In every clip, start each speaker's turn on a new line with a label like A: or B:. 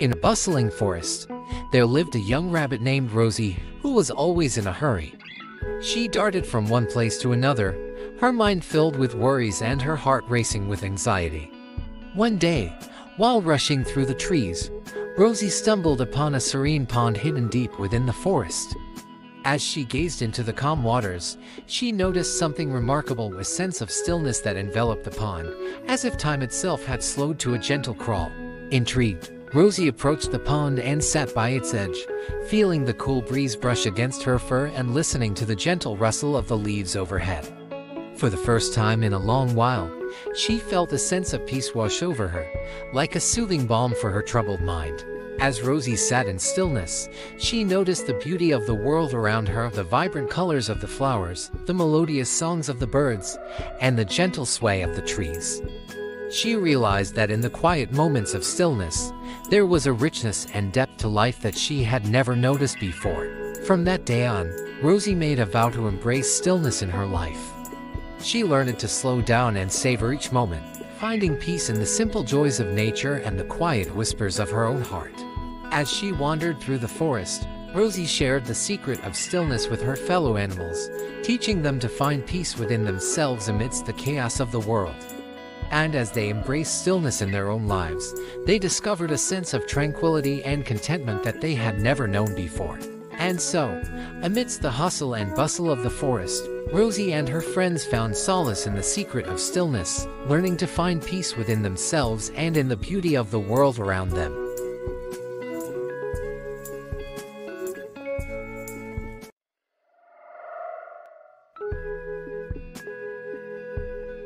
A: In a bustling forest, there lived a young rabbit named Rosie who was always in a hurry. She darted from one place to another, her mind filled with worries and her heart racing with anxiety. One day, while rushing through the trees, Rosie stumbled upon a serene pond hidden deep within the forest. As she gazed into the calm waters, she noticed something remarkable, a sense of stillness that enveloped the pond, as if time itself had slowed to a gentle crawl. Intrigued, Rosie approached the pond and sat by its edge, feeling the cool breeze brush against her fur and listening to the gentle rustle of the leaves overhead. For the first time in a long while, she felt a sense of peace wash over her, like a soothing balm for her troubled mind. As Rosie sat in stillness, she noticed the beauty of the world around her, the vibrant colors of the flowers, the melodious songs of the birds, and the gentle sway of the trees. She realized that in the quiet moments of stillness, there was a richness and depth to life that she had never noticed before. From that day on, Rosie made a vow to embrace stillness in her life. She learned to slow down and savor each moment, finding peace in the simple joys of nature and the quiet whispers of her own heart. As she wandered through the forest, Rosie shared the secret of stillness with her fellow animals, teaching them to find peace within themselves amidst the chaos of the world. And as they embraced stillness in their own lives, they discovered a sense of tranquility and contentment that they had never known before. And so, amidst the hustle and bustle of the forest, Rosie and her friends found solace in the secret of stillness, learning to find peace within themselves and in the beauty of the world around them.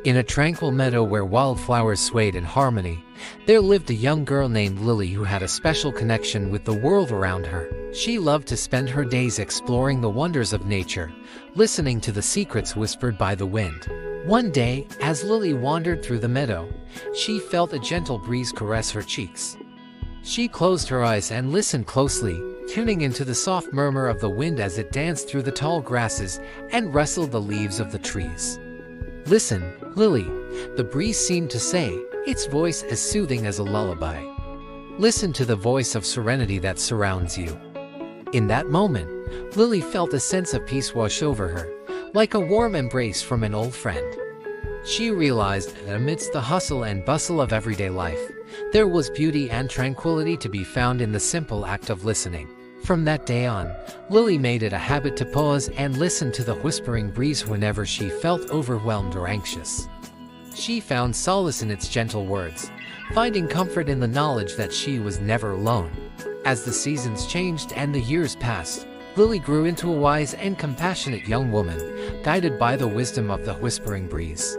A: In a tranquil meadow where wildflowers swayed in harmony, there lived a young girl named Lily who had a special connection with the world around her. She loved to spend her days exploring the wonders of nature, listening to the secrets whispered by the wind. One day, as Lily wandered through the meadow, she felt a gentle breeze caress her cheeks. She closed her eyes and listened closely, tuning into the soft murmur of the wind as it danced through the tall grasses and rustled the leaves of the trees. "Listen, Lily," the breeze seemed to say, its voice as soothing as a lullaby. "Listen to the voice of serenity that surrounds you." In that moment, Lily felt a sense of peace wash over her, like a warm embrace from an old friend. She realized that amidst the hustle and bustle of everyday life, there was beauty and tranquility to be found in the simple act of listening. From that day on, Lily made it a habit to pause and listen to the whispering breeze whenever she felt overwhelmed or anxious. She found solace in its gentle words, finding comfort in the knowledge that she was never alone. As the seasons changed and the years passed, Lily grew into a wise and compassionate young woman, guided by the wisdom of the whispering breeze.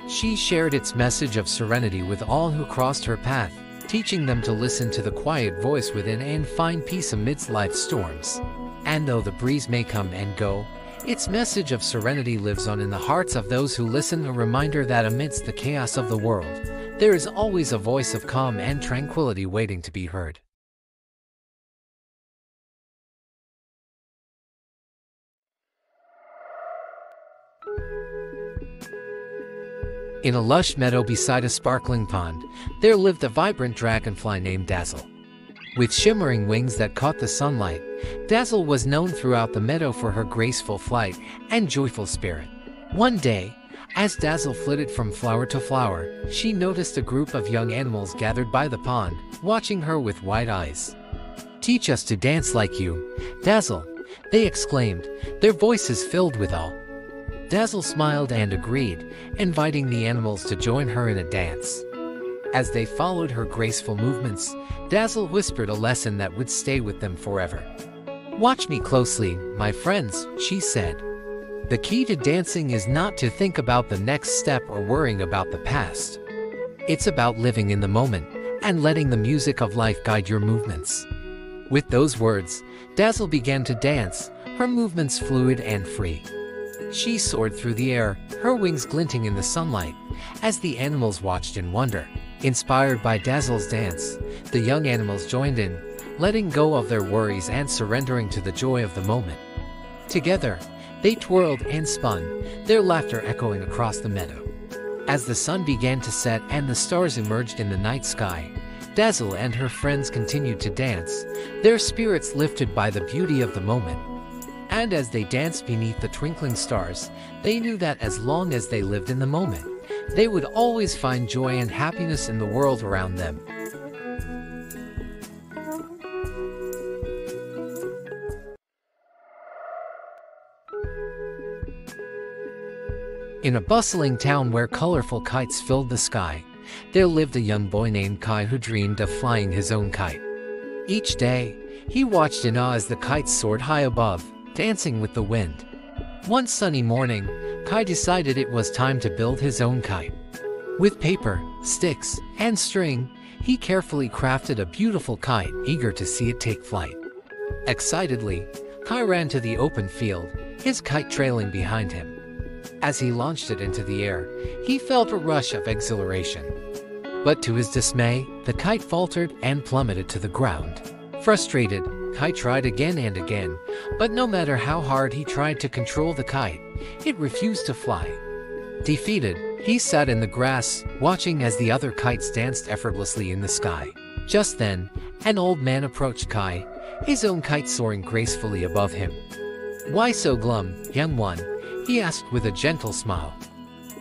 A: She shared its message of serenity with all who crossed her path, teaching them to listen to the quiet voice within and find peace amidst life's storms. And though the breeze may come and go, its message of serenity lives on in the hearts of those who listen, a reminder that amidst the chaos of the world, there is always a voice of calm and tranquility waiting to be heard. In a lush meadow beside a sparkling pond, there lived a vibrant dragonfly named Dazzle. With shimmering wings that caught the sunlight, Dazzle was known throughout the meadow for her graceful flight and joyful spirit. One day, as Dazzle flitted from flower to flower, she noticed a group of young animals gathered by the pond, watching her with wide eyes. "Teach us to dance like you, Dazzle," they exclaimed, their voices filled with awe. Dazzle smiled and agreed, inviting the animals to join her in a dance. As they followed her graceful movements, Dazzle whispered a lesson that would stay with them forever. "Watch me closely, my friends," she said. "The key to dancing is not to think about the next step or worrying about the past. It's about living in the moment and letting the music of life guide your movements." With those words, Dazzle began to dance, her movements fluid and free. She soared through the air, her wings glinting in the sunlight, as the animals watched in wonder. Inspired by Dazzle's dance, the young animals joined in, letting go of their worries and surrendering to the joy of the moment. Together, they twirled and spun, their laughter echoing across the meadow. As the sun began to set and the stars emerged in the night sky, Dazzle and her friends continued to dance, their spirits lifted by the beauty of the moment. And as they danced beneath the twinkling stars, they knew that as long as they lived in the moment, they would always find joy and happiness in the world around them. In a bustling town where colorful kites filled the sky, there lived a young boy named Kai who dreamed of flying his own kite. Each day, he watched in awe as the kites soared high above, dancing with the wind. One sunny morning, Kai decided it was time to build his own kite. With paper, sticks, and string, he carefully crafted a beautiful kite, eager to see it take flight. Excitedly, Kai ran to the open field, his kite trailing behind him. As he launched it into the air, he felt a rush of exhilaration. But to his dismay, the kite faltered and plummeted to the ground. Frustrated, Kai tried again and again, but no matter how hard he tried to control the kite, it refused to fly. Defeated, he sat in the grass, watching as the other kites danced effortlessly in the sky. Just then, an old man approached Kai, his own kite soaring gracefully above him. "Why so glum, young one?" he asked with a gentle smile.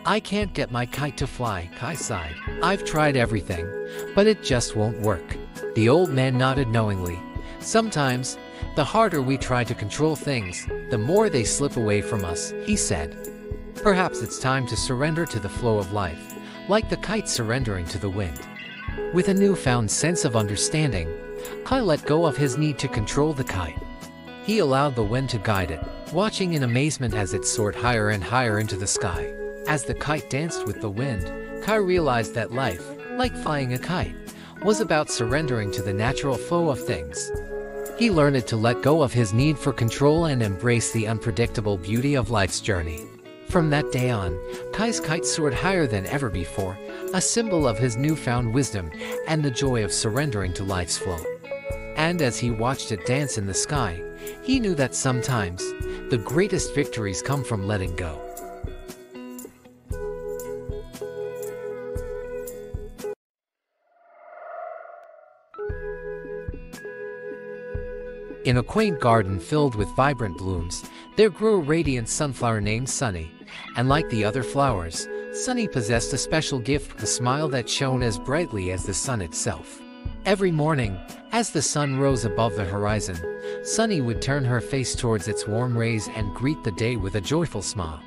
A: "I can't get my kite to fly," Kai sighed. "I've tried everything, but it just won't work." The old man nodded knowingly. "Sometimes, the harder we try to control things, the more they slip away from us," he said. "Perhaps it's time to surrender to the flow of life, like the kite surrendering to the wind." With a newfound sense of understanding, Kai let go of his need to control the kite. He allowed the wind to guide it, watching in amazement as it soared higher and higher into the sky. As the kite danced with the wind, Kai realized that life, like flying a kite, was about surrendering to the natural flow of things. He learned to let go of his need for control and embrace the unpredictable beauty of life's journey. From that day on, Kai's kite soared higher than ever before, a symbol of his newfound wisdom and the joy of surrendering to life's flow. And as he watched it dance in the sky, he knew that sometimes, the greatest victories come from letting go. In a quaint garden filled with vibrant blooms, there grew a radiant sunflower named Sunny, and like the other flowers, Sunny possessed a special gift, a smile that shone as brightly as the sun itself. Every morning, as the sun rose above the horizon, Sunny would turn her face towards its warm rays and greet the day with a joyful smile.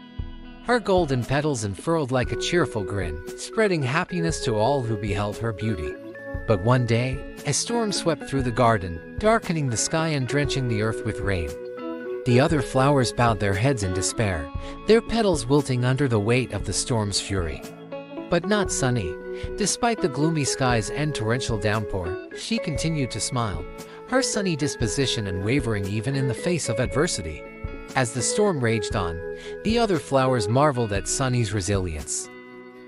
A: Her golden petals unfurled like a cheerful grin, spreading happiness to all who beheld her beauty. But one day, a storm swept through the garden, darkening the sky and drenching the earth with rain. The other flowers bowed their heads in despair, their petals wilting under the weight of the storm's fury. But not Sunny. Despite the gloomy skies and torrential downpour, she continued to smile, her sunny disposition unwavering even in the face of adversity. As the storm raged on, the other flowers marveled at Sunny's resilience.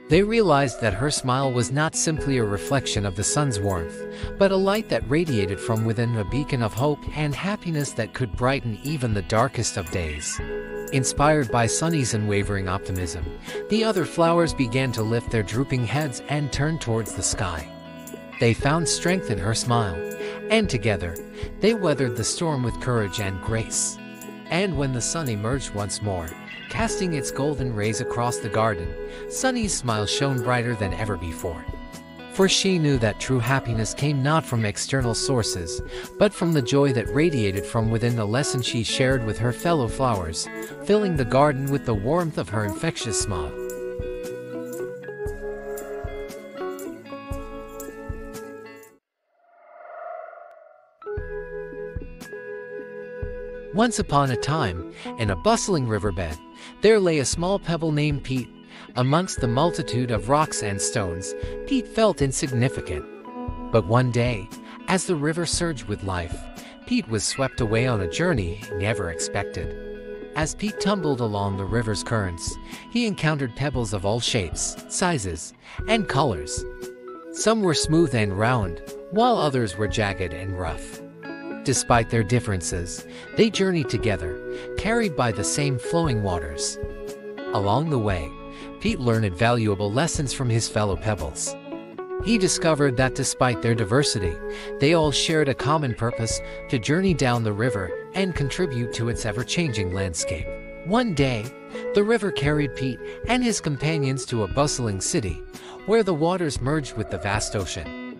A: They realized that her smile was not simply a reflection of the sun's warmth, but a light that radiated from within, a beacon of hope and happiness that could brighten even the darkest of days. Inspired by Sunny's unwavering optimism, the other flowers began to lift their drooping heads and turn towards the sky. They found strength in her smile, and together, they weathered the storm with courage and grace. And when the sun emerged once more, casting its golden rays across the garden, Sunny's smile shone brighter than ever before. For she knew that true happiness came not from external sources, but from the joy that radiated from within, the lesson she shared with her fellow flowers, filling the garden with the warmth of her infectious smile. Once upon a time, in a bustling riverbed, there lay a small pebble named Pete. Amongst the multitude of rocks and stones, Pete felt insignificant. But one day, as the river surged with life, Pete was swept away on a journey he never expected. As Pete tumbled along the river's currents, he encountered pebbles of all shapes, sizes, and colors. Some were smooth and round, while others were jagged and rough. Despite their differences, they journeyed together, carried by the same flowing waters. Along the way, Pete learned valuable lessons from his fellow pebbles. He discovered that despite their diversity, they all shared a common purpose: to journey down the river and contribute to its ever-changing landscape. One day, the river carried Pete and his companions to a bustling city, where the waters merged with the vast ocean.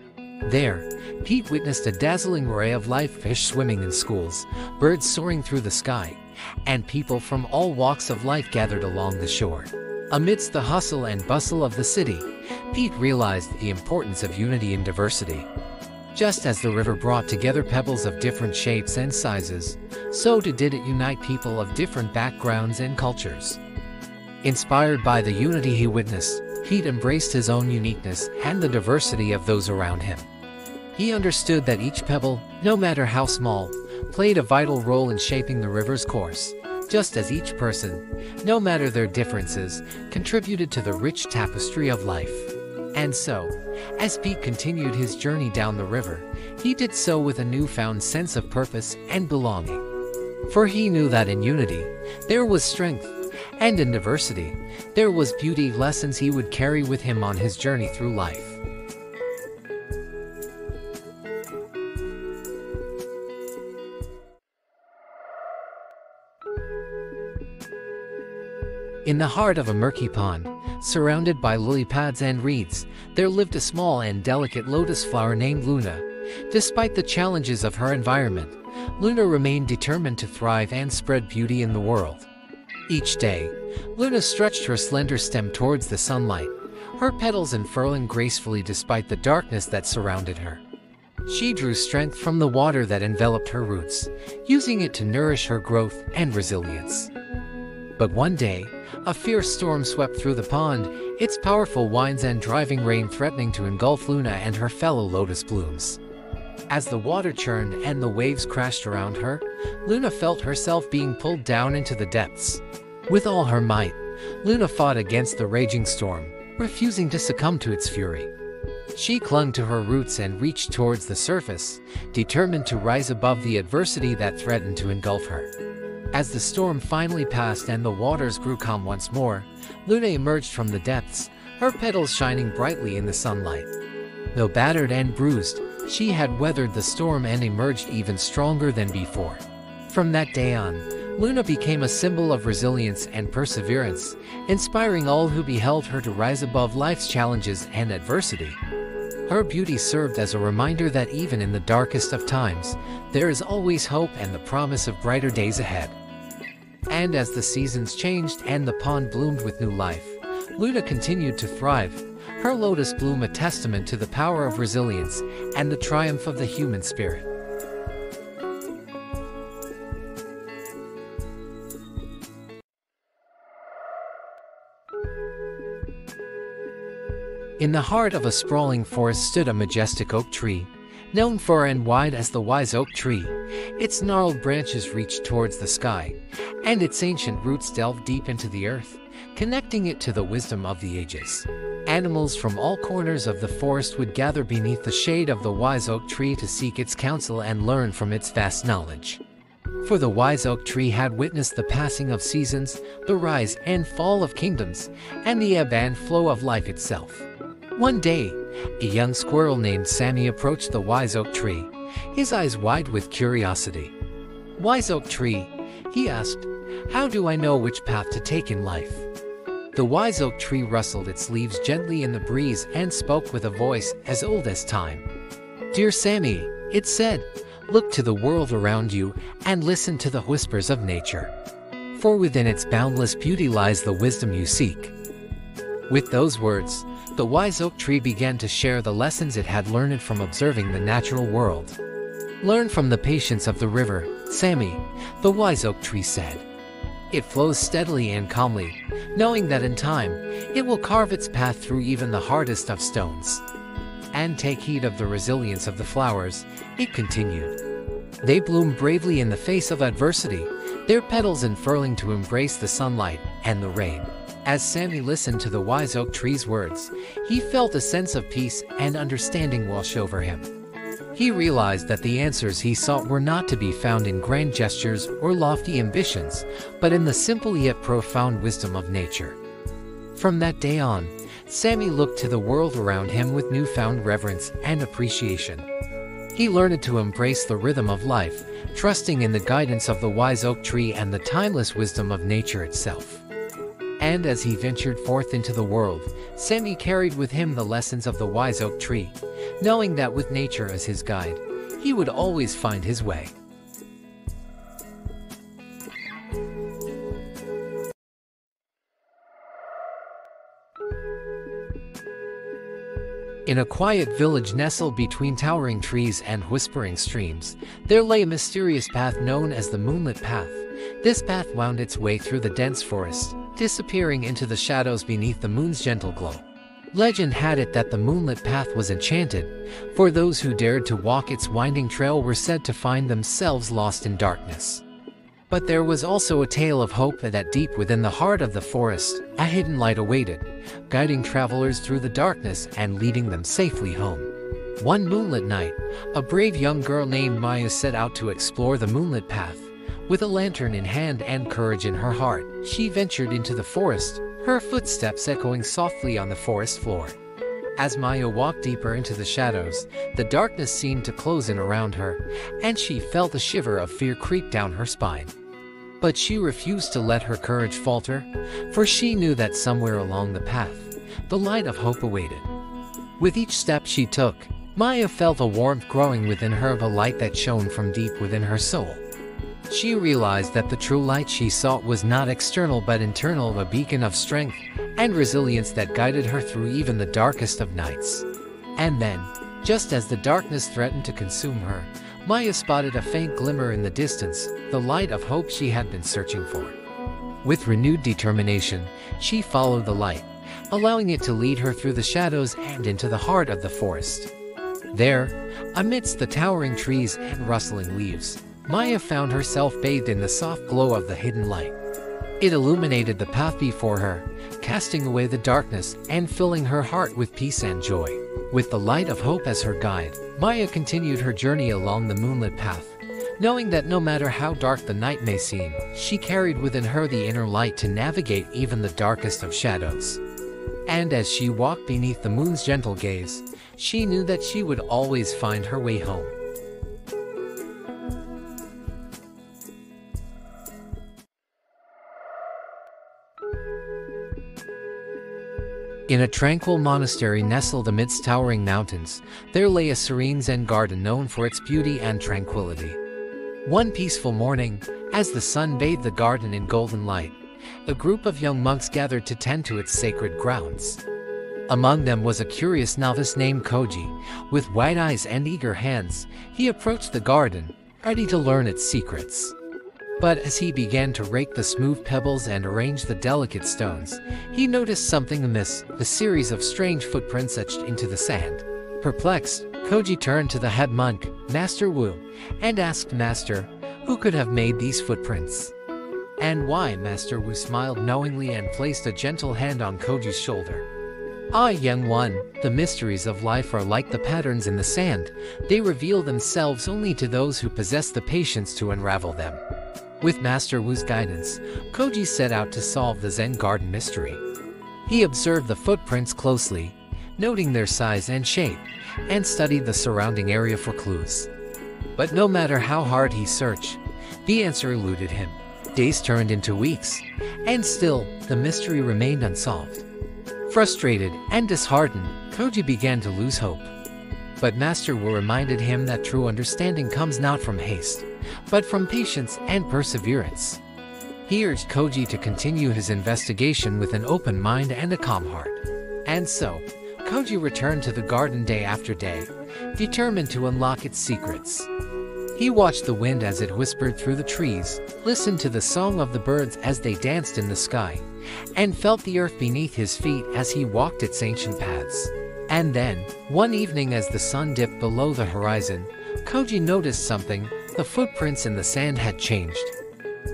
A: There, Pete witnessed a dazzling array of live fish swimming in schools, birds soaring through the sky, and people from all walks of life gathered along the shore. Amidst the hustle and bustle of the city, Pete realized the importance of unity in diversity. Just as the river brought together pebbles of different shapes and sizes, so did it unite people of different backgrounds and cultures. Inspired by the unity he witnessed, Pete embraced his own uniqueness and the diversity of those around him. He understood that each pebble, no matter how small, played a vital role in shaping the river's course, just as each person, no matter their differences, contributed to the rich tapestry of life. And so, as Pete continued his journey down the river, he did so with a newfound sense of purpose and belonging. For he knew that in unity, there was strength, and in diversity, there was beauty, lessons he would carry with him on his journey through life. In the heart of a murky pond, surrounded by lily pads and reeds, there lived a small and delicate lotus flower named Luna. Despite the challenges of her environment, Luna remained determined to thrive and spread beauty in the world. Each day, Luna stretched her slender stem towards the sunlight, her petals unfurling gracefully despite the darkness that surrounded her. She drew strength from the water that enveloped her roots, using it to nourish her growth and resilience. But one day, a fierce storm swept through the pond, its powerful winds and driving rain threatening to engulf Luna and her fellow lotus blooms. As the water churned and the waves crashed around her, Luna felt herself being pulled down into the depths. With all her might, Luna fought against the raging storm, refusing to succumb to its fury. She clung to her roots and reached towards the surface, determined to rise above the adversity that threatened to engulf her. As the storm finally passed and the waters grew calm once more, Luna emerged from the depths, her petals shining brightly in the sunlight. Though battered and bruised, she had weathered the storm and emerged even stronger than before. From that day on, Luna became a symbol of resilience and perseverance, inspiring all who beheld her to rise above life's challenges and adversity. Her beauty served as a reminder that even in the darkest of times, there is always hope and the promise of brighter days ahead. And as the seasons changed and the pond bloomed with new life, Luna continued to thrive, her lotus bloom a testament to the power of resilience and the triumph of the human spirit. In the heart of a sprawling forest stood a majestic oak tree, known far and wide as the wise oak tree. Its gnarled branches reached towards the sky, and its ancient roots delved deep into the earth, connecting it to the wisdom of the ages. Animals from all corners of the forest would gather beneath the shade of the wise oak tree to seek its counsel and learn from its vast knowledge. For the wise oak tree had witnessed the passing of seasons, the rise and fall of kingdoms, and the ebb and flow of life itself. One day, a young squirrel named Sammy approached the wise oak tree, his eyes wide with curiosity. "Wise oak tree," he asked, "how do I know which path to take in life?" The wise oak tree rustled its leaves gently in the breeze and spoke with a voice as old as time. "Dear Sammy," it said, "look to the world around you and listen to the whispers of nature. For within its boundless beauty lies the wisdom you seek." With those words, the wise oak tree began to share the lessons it had learned from observing the natural world. "Learn from the patience of the river, Sammy," the wise oak tree said. "It flows steadily and calmly, knowing that in time, it will carve its path through even the hardest of stones. And take heed of the resilience of the flowers," it continued. "They bloom bravely in the face of adversity, their petals unfurling to embrace the sunlight and the rain." As Sammy listened to the wise oak tree's words, he felt a sense of peace and understanding wash over him. He realized that the answers he sought were not to be found in grand gestures or lofty ambitions, but in the simple yet profound wisdom of nature. From that day on, Sammy looked to the world around him with newfound reverence and appreciation. He learned to embrace the rhythm of life, trusting in the guidance of the wise oak tree and the timeless wisdom of nature itself. And as he ventured forth into the world, Sammy carried with him the lessons of the wise oak tree, knowing that with nature as his guide, he would always find his way. In a quiet village nestled between towering trees and whispering streams, there lay a mysterious path known as the Moonlit Path. This path wound its way through the dense forest, disappearing into the shadows beneath the moon's gentle glow. Legend had it that the Moonlit Path was enchanted, for those who dared to walk its winding trail were said to find themselves lost in darkness. But there was also a tale of hope that deep within the heart of the forest, a hidden light awaited, guiding travelers through the darkness and leading them safely home. One moonlit night, a brave young girl named Maya set out to explore the Moonlit Path. With a lantern in hand and courage in her heart, she ventured into the forest, her footsteps echoing softly on the forest floor. As Maya walked deeper into the shadows, the darkness seemed to close in around her, and she felt a shiver of fear creep down her spine. But she refused to let her courage falter, for she knew that somewhere along the path, the light of hope awaited. With each step she took, Maya felt a warmth growing within her, of a light that shone from deep within her soul. She realized that the true light she sought was not external but internal, a beacon of strength and resilience that guided her through even the darkest of nights. And then, just as the darkness threatened to consume her, Maya spotted a faint glimmer in the distance, the light of hope she had been searching for. With renewed determination, she followed the light, allowing it to lead her through the shadows and into the heart of the forest. There, amidst the towering trees and rustling leaves, Maya found herself bathed in the soft glow of the hidden light. It illuminated the path before her, casting away the darkness and filling her heart with peace and joy. With the light of hope as her guide, Maya continued her journey along the Moonlit Path, knowing that no matter how dark the night may seem, she carried within her the inner light to navigate even the darkest of shadows. And as she walked beneath the moon's gentle gaze, she knew that she would always find her way home. In a tranquil monastery nestled amidst towering mountains, there lay a serene Zen garden known for its beauty and tranquility. One peaceful morning, as the sun bathed the garden in golden light, a group of young monks gathered to tend to its sacred grounds. Among them was a curious novice named Koji. With wide eyes and eager hands, he approached the garden, ready to learn its secrets. But as he began to rake the smooth pebbles and arrange the delicate stones, he noticed something amiss, a series of strange footprints etched into the sand. Perplexed, Koji turned to the head monk, Master Wu, and asked Master, who could have made these footprints? And why? Master Wu smiled knowingly and placed a gentle hand on Koji's shoulder. Ah, young one, the mysteries of life are like the patterns in the sand. They reveal themselves only to those who possess the patience to unravel them. With Master Wu's guidance, Koji set out to solve the Zen garden mystery. He observed the footprints closely, noting their size and shape, and studied the surrounding area for clues. But no matter how hard he searched, the answer eluded him. Days turned into weeks, and still, the mystery remained unsolved. Frustrated and disheartened, Koji began to lose hope. But Master Wu reminded him that true understanding comes not from haste, but from patience and perseverance. He urged Koji to continue his investigation with an open mind and a calm heart. And so, Koji returned to the garden day after day, determined to unlock its secrets. He watched the wind as it whispered through the trees, listened to the song of the birds as they danced in the sky, and felt the earth beneath his feet as he walked its ancient paths. And then, one evening as the sun dipped below the horizon, Koji noticed something. The footprints in the sand had changed.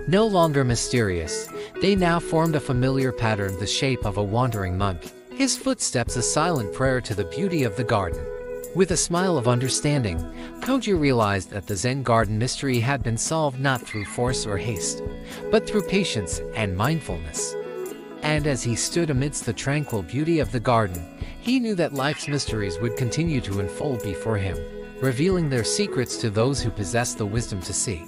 A: No longer mysterious, they now formed a familiar pattern, the shape of a wandering monk, his footsteps a silent prayer to the beauty of the garden. With a smile of understanding, Koji realized that the Zen garden mystery had been solved not through force or haste, but through patience and mindfulness. And as he stood amidst the tranquil beauty of the garden, he knew that life's mysteries would continue to unfold before him, revealing their secrets to those who possess the wisdom to see.